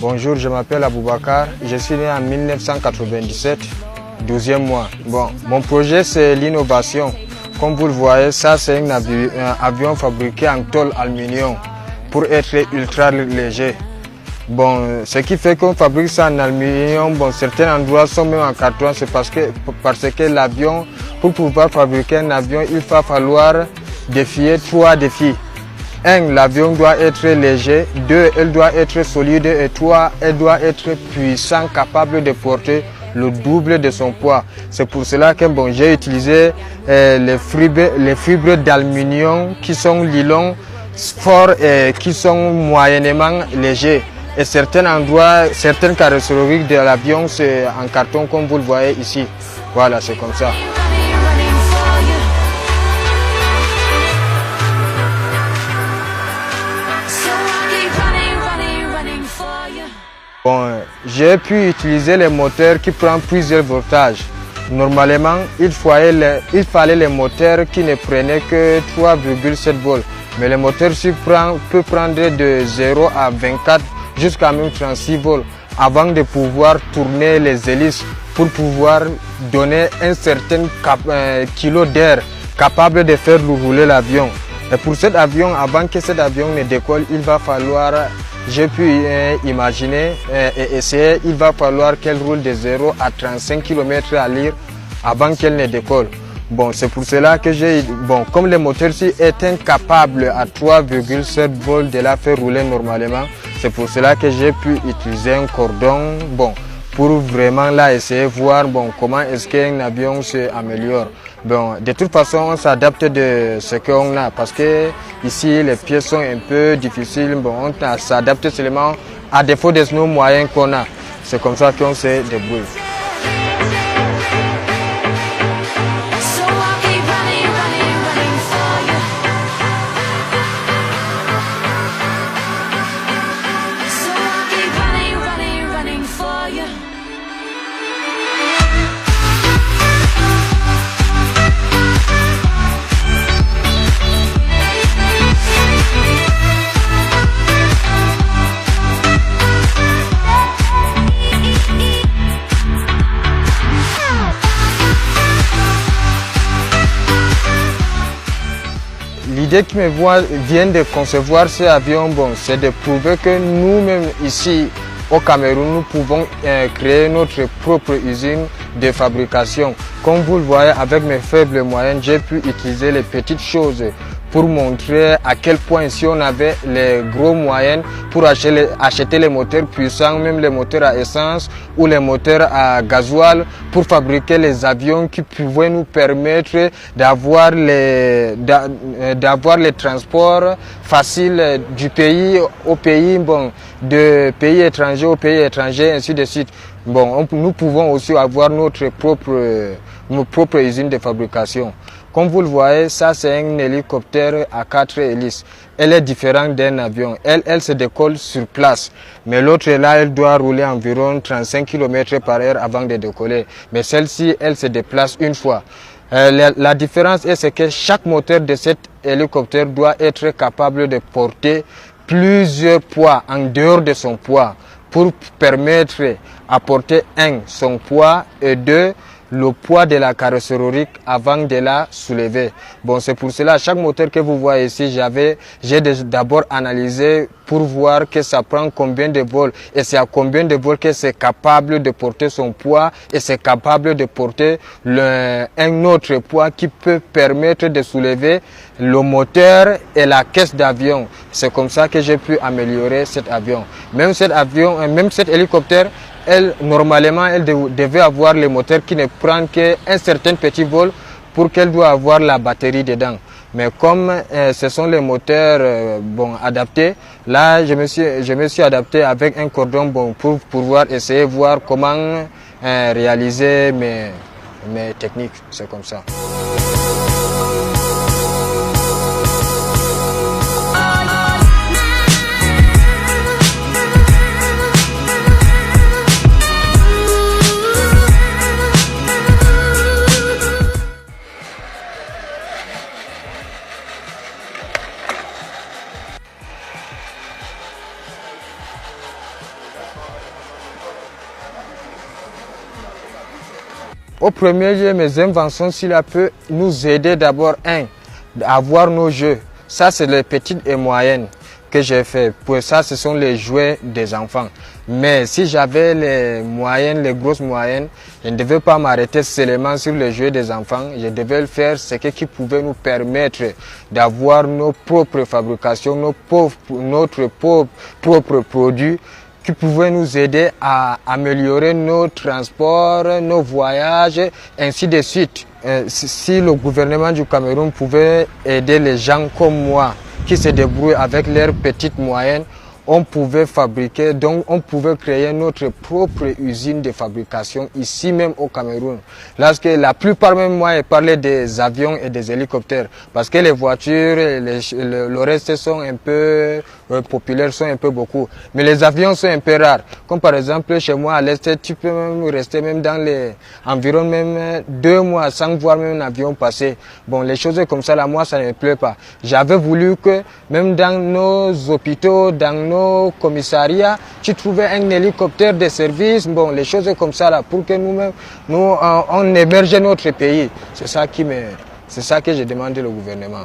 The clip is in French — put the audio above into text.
Bonjour, je m'appelle Aboubakar. Je suis né en 1997, 12e mois. Bon, mon projet c'est l'innovation. Comme vous le voyez, ça c'est un avion fabriqué en tôle aluminium pour être ultra léger. Bon, ce qui fait qu'on fabrique ça en aluminium, bon, certains endroits sont même en carton, c'est parce que l'avion, pour pouvoir fabriquer un avion, il va falloir défier 3 défis. 1. L'avion doit être léger. 2. Elle doit être solide. Et 3. Elle doit être puissant, capable de porter le double de son poids. C'est pour cela que bon, j'ai utilisé les fibres d'aluminium qui sont nylon forts et qui sont moyennement légers. Et certains endroits, certaines carrosseries de l'avion, c'est en carton comme vous le voyez ici. Voilà, c'est comme ça. Bon, j'ai pu utiliser les moteurs qui prennent plusieurs voltages. Normalement, il fallait les moteurs qui ne prenaient que 3,7 volts. Mais le moteur peut prendre de 0 à 24 jusqu'à même 36 volts avant de pouvoir tourner les hélices pour pouvoir donner un certain kilo d'air capable de faire rouler l'avion. Et pour cet avion, avant que cet avion ne décolle, il va falloir, j'ai pu imaginer et essayer, il va falloir qu'elle roule de 0 à 35 km à l'heure avant qu'elle ne décolle. Bon, c'est pour cela que comme le moteur-ci est incapable à 3,7 volts de la faire rouler normalement, c'est pour cela que j'ai pu utiliser un cordon, bon, pour vraiment là essayer de voir comment est-ce qu'un avion s'améliore. Bon, de toute façon, on s'adapte de ce qu'on a parce que ici les pièces sont un peu difficiles. Bon, on s'adapte seulement à défaut de nos moyens qu'on a. C'est comme ça qu'on se débrouille. L'idée qui me vient de concevoir cet avion, c'est de prouver que nous-mêmes ici au Cameroun, nous pouvons créer notre propre usine de fabrication. Comme vous le voyez, avec mes faibles moyens, j'ai pu utiliser les petites choses pour montrer à quel point si on avait les gros moyens pour acheter les moteurs puissants, même les moteurs à essence ou les moteurs à gasoil pour fabriquer les avions qui pouvaient nous permettre d'avoir les transports faciles du pays au pays, de pays étrangers au pays étranger, ainsi de suite. Bon, nous pouvons aussi avoir notre propre usine de fabrication. Comme vous le voyez, ça c'est un hélicoptère à 4 hélices. Elle est différente d'un avion. Elle se décolle sur place. Mais l'autre là, elle doit rouler environ 35 km par heure avant de décoller. Mais celle-ci, elle se déplace une fois. La différence est que chaque moteur de cet hélicoptère doit être capable de porter plusieurs poids en dehors de son poids pour permettre à porter son poids et 2, le poids de la carrosserie avant de la soulever. Bon, c'est pour cela, chaque moteur que vous voyez ici, j'ai d'abord analysé pour voir que ça prend combien de volts et c'est à combien de volts que c'est capable de porter son poids et c'est capable de porter un autre poids qui peut permettre de soulever le moteur et la caisse d'avion. C'est comme ça que j'ai pu améliorer cet avion. Même cet hélicoptère, normalement, elle devait avoir les moteurs qui ne prennent qu'un certain petit vol pour qu'elle doit avoir la batterie dedans. Mais comme ce sont les moteurs adaptés, là je me suis adapté avec un cordon pour pouvoir essayer de voir comment réaliser mes techniques. C'est comme ça. Au premier lieu, mes inventions, cela peut nous aider d'abord, à avoir nos jeux. Ça, c'est les petites et moyennes que j'ai fait. Pour ça, ce sont les jouets des enfants. Mais si j'avais les moyennes, les grosses moyennes, je ne devais pas m'arrêter seulement sur les jouets des enfants. Je devais le faire, ce qui pouvait nous permettre d'avoir nos propres fabrications, notre propre produit, qui pouvaient nous aider à améliorer nos transports, nos voyages, ainsi de suite. Si le gouvernement du Cameroun pouvait aider les gens comme moi, qui se débrouillent avec leurs petites moyennes, on pouvait fabriquer, donc on pouvait créer notre propre usine de fabrication ici même au Cameroun. Lorsque la plupart, même moi, j'ai parlé des avions et des hélicoptères, parce que les voitures, le reste sont un peu populaires, sont un peu beaucoup. Mais les avions sont un peu rares. Comme par exemple chez moi à l'est, tu peux même rester même dans les environ même 2 mois sans voir même un avion passer. Bon, les choses comme ça, là, moi, ça ne me plaît pas. J'avais voulu que même dans nos hôpitaux, dans nos commissariats, tu trouvais un hélicoptère de service, bon, les choses comme ça là, pour que nous-mêmes, on émerge notre pays. C'est ça que j'ai demandé au gouvernement.